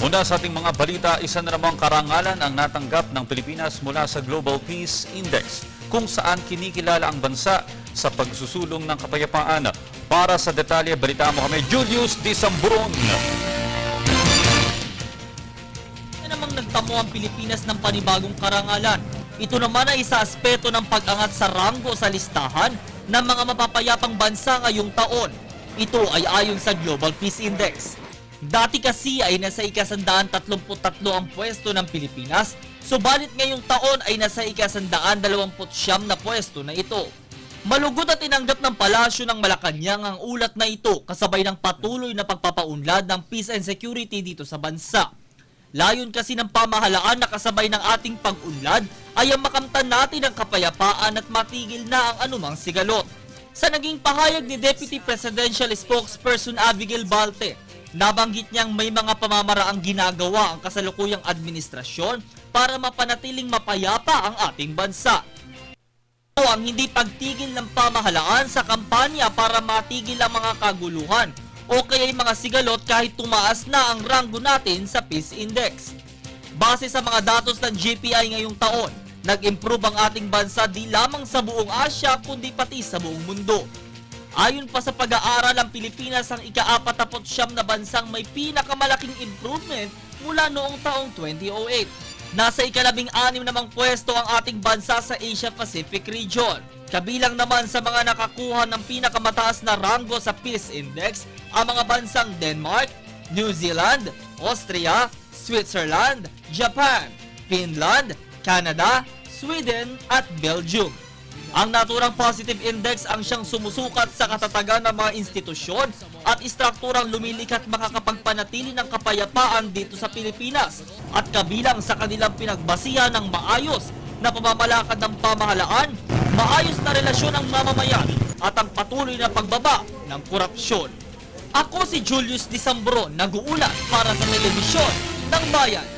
Una sa ating mga balita, isa na namang karangalan ang natanggap ng Pilipinas mula sa Global Peace Index, kung saan kinikilala ang bansa sa pagsusulong ng kapayapaan. Para sa detalye, balita mo kami, Julius D. Samburon. Namang nagtamo ang Pilipinas ng panibagong karangalan. Ito naman ay isa aspeto ng pag-angat sa ranggo sa listahan ng mga mapapayapang bansa ngayong taon. Ito ay ayon sa Global Peace Index. Dati kasi ay nasa ika-133 ang pwesto ng Pilipinas, subalit ngayong taon ay nasa ika-129 na pwesto na ito. Malugod at tinanggap ng Palasyo ng Malacanang ang ulat na ito kasabay ng patuloy na pagpapaunlad ng peace and security dito sa bansa. Layon kasi ng pamahalaan na kasabay ng ating pag-unlad ay ang makamtan natin ang kapayapaan at matigil na ang anumang sigalot. Sa naging pahayag ni Deputy Presidential Spokesperson Abigail Balte, nabanggit niyang may mga pamamaraang ginagawa ang kasalukuyang administrasyon para mapanatiling mapayapa ang ating bansa. Ito ang hindi pagtigil ng pamahalaan sa kampanya para matigil ang mga kaguluhan o kaya'y mga sigalot kahit tumaas na ang ranggo natin sa Peace Index. Base sa mga datos ng GPI ngayong taon, nag-improve ang ating bansa di lamang sa buong Asya kundi pati sa buong mundo. Ayon pa sa pag-aaral, ang Pilipinas ang ika-49 na bansang may pinakamalaking improvement mula noong taong 2008. Nasa ika-16 namang pwesto ang ating bansa sa Asia-Pacific region. Kabilang naman sa mga nakakuha ng pinakamataas na ranggo sa Peace Index ang mga bansang Denmark, New Zealand, Austria, Switzerland, Japan, Finland, Canada, Sweden at Belgium. Ang naturang positive index ang siyang sumusukat sa katatagan ng mga institusyon at istrukturang lumilikat makakapagpanatili ng kapayapaan dito sa Pilipinas at kabilang sa kanilang pinagbasihan ng maayos na pamamalakad ng pamahalaan, maayos na relasyon ng mamamayan at ang patuloy na pagbaba ng korupsyon. Ako si Julius D. Samburon, nag-uulat para sa Telebisyon ng Bayan.